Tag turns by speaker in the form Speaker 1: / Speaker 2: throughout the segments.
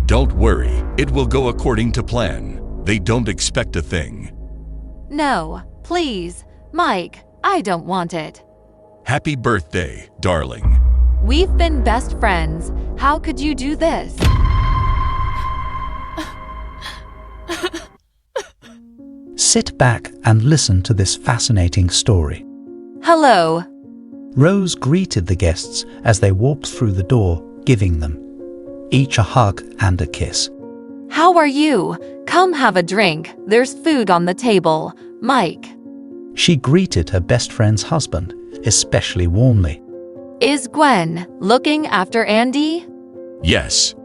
Speaker 1: Don't worry, it will go according to plan. They don't expect a thing.
Speaker 2: No, please, Mike, I don't want it.
Speaker 1: Happy birthday, darling.
Speaker 2: We've been best friends. How could you do this?
Speaker 3: Sit back and listen to this fascinating story.
Speaker 2: Hello.
Speaker 3: Rose greeted the guests as they walked through the door, giving them each a hug and a kiss.
Speaker 2: How are you? Come have a drink. There's food on the table. Mike.
Speaker 3: She greeted her best friend's husband, especially warmly.
Speaker 2: Is Gwen looking after Andy?
Speaker 1: Yes.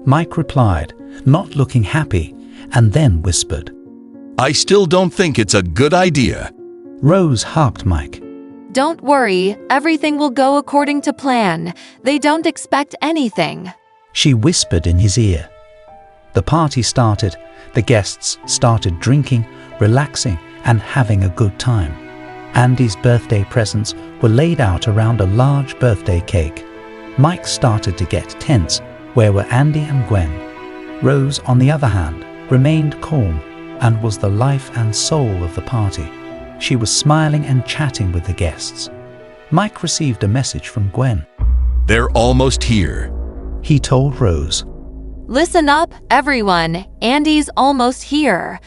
Speaker 3: Mike replied, not looking happy, and then whispered,
Speaker 1: I still don't think it's a good idea.
Speaker 3: Rose hugged Mike.
Speaker 2: Don't worry, everything will go according to plan. They don't expect anything.
Speaker 3: She whispered in his ear. The party started. The guests started drinking, relaxing, and having a good time. Andy's birthday presents were laid out around a large birthday cake. Mike started to get tense. Where were Andy and Gwen? Rose, on the other hand, remained calm and was the life and soul of the party. She was smiling and chatting with the guests. Mike received a message from Gwen.
Speaker 1: They're almost here.
Speaker 3: He told Rose.
Speaker 2: Listen up, everyone. Andy's almost here.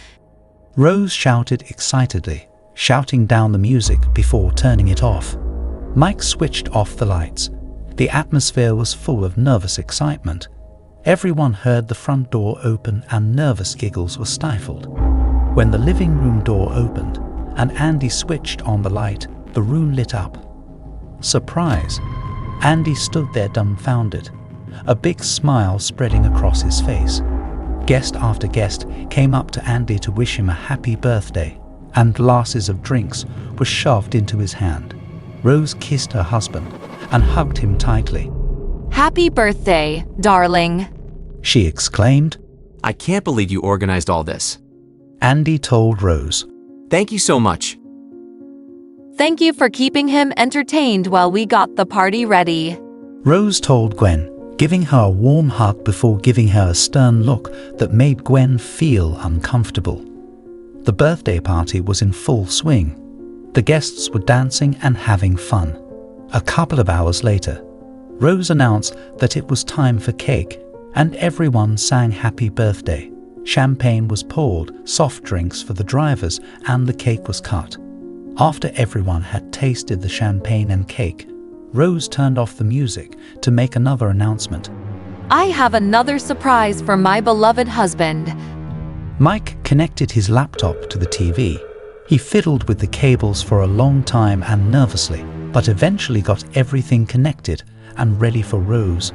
Speaker 3: Rose shouted excitedly, shouting down the music before turning it off. Mike switched off the lights. The atmosphere was full of nervous excitement. Everyone heard the front door open and nervous giggles were stifled. When the living room door opened and Andy switched on the light, the room lit up. Surprise! Andy stood there dumbfounded, a big smile spreading across his face. Guest after guest came up to Andy to wish him a happy birthday, and glasses of drinks were shoved into his hand. Rose kissed her husband and hugged him tightly.
Speaker 2: Happy birthday, darling.
Speaker 3: She exclaimed.
Speaker 4: I can't believe you organized all this.
Speaker 3: Andy told Rose.
Speaker 4: Thank you so much.
Speaker 2: Thank you for keeping him entertained while we got the party ready.
Speaker 3: Rose told Gwen, giving her a warm hug before giving her a stern look that made Gwen feel uncomfortable. The birthday party was in full swing. The guests were dancing and having fun. A couple of hours later, Rose announced that it was time for cake, and everyone sang happy birthday. Champagne was poured, soft drinks for the drivers, and the cake was cut. After everyone had tasted the champagne and cake, Rose turned off the music to make another announcement.
Speaker 2: I have another surprise for my beloved husband.
Speaker 3: Mike connected his laptop to the TV. He fiddled with the cables for a long time and nervously, but eventually got everything connected and ready for Rose.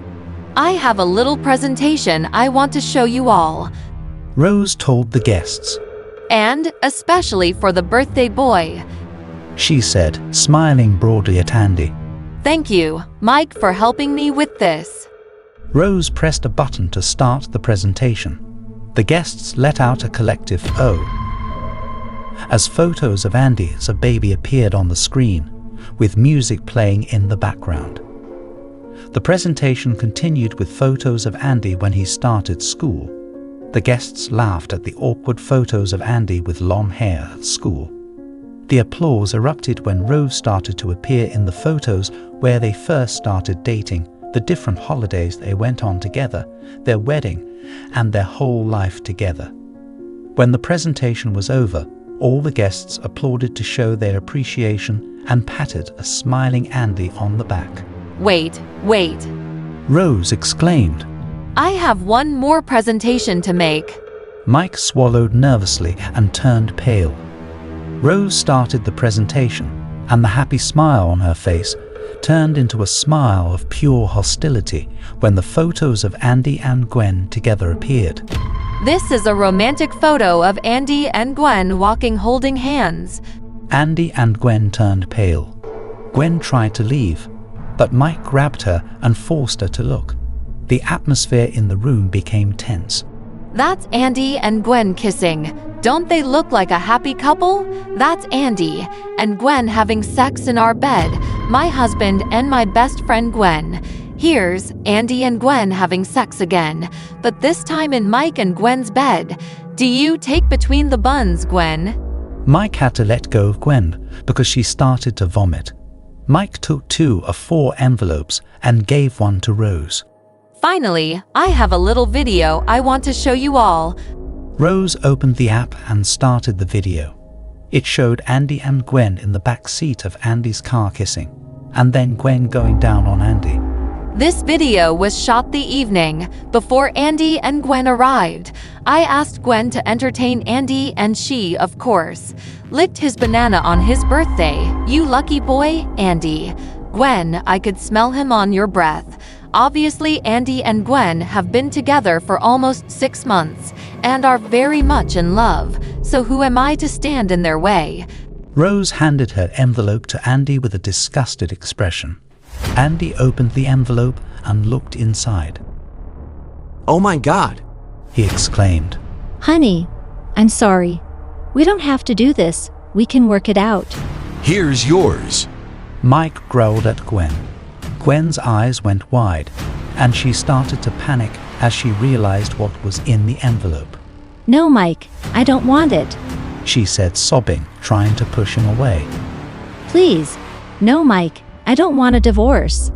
Speaker 2: I have a little presentation I want to show you all.
Speaker 3: Rose told the guests.
Speaker 2: And especially for the birthday boy.
Speaker 3: She said, smiling broadly at Andy.
Speaker 2: Thank you, Mike, for helping me with this.
Speaker 3: Rose pressed a button to start the presentation. The guests let out a collective "oh" as photos of Andy as a baby appeared on the screen, with music playing in the background. The presentation continued with photos of Andy when he started school. The guests laughed at the awkward photos of Andy with long hair at school. The applause erupted when Rose started to appear in the photos where they first started dating, the different holidays they went on together, their wedding, and their whole life together. When the presentation was over, all the guests applauded to show their appreciation and patted a smiling Andy on the back.
Speaker 2: Wait.
Speaker 3: Rose exclaimed.
Speaker 2: I have one more presentation to make.
Speaker 3: Mike swallowed nervously and turned pale. Rose started the presentation, and the happy smile on her face turned into a smile of pure hostility when the photos of Andy and Gwen together appeared.
Speaker 2: This is a romantic photo of Andy and Gwen walking holding hands.
Speaker 3: Andy and Gwen turned pale. Gwen tried to leave, but Mike grabbed her and forced her to look. The atmosphere in the room became tense.
Speaker 2: That's Andy and Gwen kissing. Don't they look like a happy couple? That's Andy and Gwen having sex in our bed. My husband and my best friend Gwen. Here's Andy and Gwen having sex again, but this time in Mike and Gwen's bed. Do you take between the buns, Gwen?
Speaker 3: Mike had to let go of Gwen because she started to vomit. Mike took 2 of 4 envelopes and gave one to Rose.
Speaker 2: Finally, I have a little video I want to show you all.
Speaker 3: Rose opened the app and started the video. It showed Andy and Gwen in the back seat of Andy's car kissing, and then Gwen going down on Andy.
Speaker 2: This video was shot the evening before Andy and Gwen arrived. I asked Gwen to entertain Andy and she, of course, licked his banana on his birthday. You lucky boy, Andy. Gwen, I could smell him on your breath. Obviously, Andy and Gwen have been together for almost 6 months and are very much in love, so who am I to stand in their way?
Speaker 3: Rose handed her envelope to Andy with a disgusted expression. Andy opened the envelope and looked inside.
Speaker 4: Oh my God.
Speaker 3: He exclaimed.
Speaker 5: Honey, I'm sorry. We don't have to do this. We can work it out.
Speaker 1: Here's yours.
Speaker 3: Mike growled at Gwen. Gwen's eyes went wide, and she started to panic as she realized what was in the envelope.
Speaker 5: No, Mike, I don't want it.
Speaker 3: She said, sobbing, trying to push him away.
Speaker 5: Please. No, Mike, I don't want a divorce.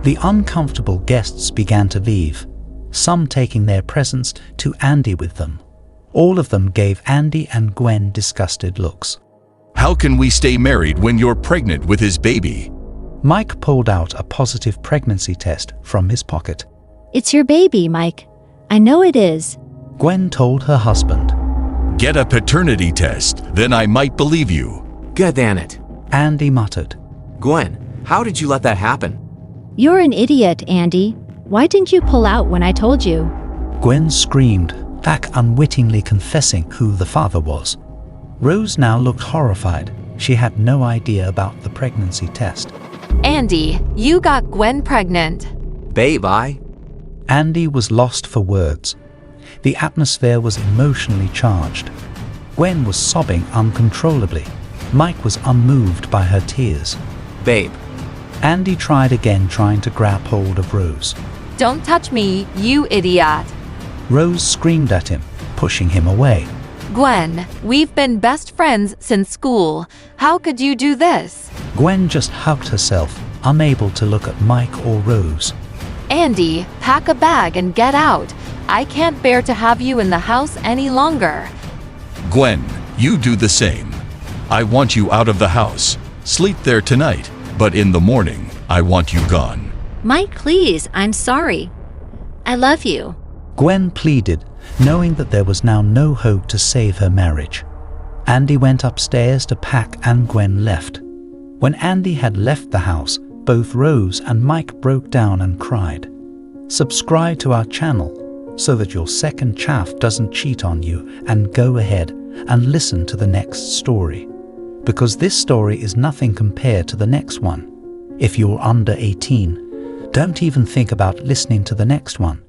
Speaker 3: The uncomfortable guests began to leave, some taking their presents to Andy with them. All of them gave Andy and Gwen disgusted looks.
Speaker 1: How can we stay married when you're pregnant with his baby?
Speaker 3: Mike pulled out a positive pregnancy test from his pocket.
Speaker 5: It's your baby, Mike. I know it is.
Speaker 3: Gwen told her husband.
Speaker 1: Get a paternity test, then I might believe you.
Speaker 4: Good damn it.
Speaker 3: Andy muttered.
Speaker 4: Gwen, how did you let that happen?
Speaker 5: You're an idiot, Andy. Why didn't you pull out when I told you?
Speaker 3: Gwen screamed, back unwittingly confessing who the father was. Rose now looked horrified. She had no idea about the pregnancy test.
Speaker 2: Andy, you got Gwen pregnant.
Speaker 4: Babe,
Speaker 3: Andy was lost for words. The atmosphere was emotionally charged. Gwen was sobbing uncontrollably. Mike was unmoved by her tears.
Speaker 4: Babe.
Speaker 3: Andy tried again, trying to grab hold of Rose.
Speaker 2: Don't touch me, you idiot.
Speaker 3: Rose screamed at him, pushing him away.
Speaker 2: Gwen, we've been best friends since school. How could you do this?
Speaker 3: Gwen just hugged herself, unable to look at Mike or Rose.
Speaker 2: Andy, pack a bag and get out. I can't bear to have you in the house any longer.
Speaker 1: Gwen, you do the same. I want you out of the house. Sleep there tonight, but in the morning, I want you gone.
Speaker 5: Mike, please, I'm sorry. I love you.
Speaker 3: Gwen pleaded, knowing that there was now no hope to save her marriage. Andy went upstairs to pack and Gwen left. When Andy had left the house, both Rose and Mike broke down and cried. Subscribe to our channel so that your second chaff doesn't cheat on you, and go ahead and listen to the next story. Because this story is nothing compared to the next one. If you're under 18, don't even think about listening to the next one.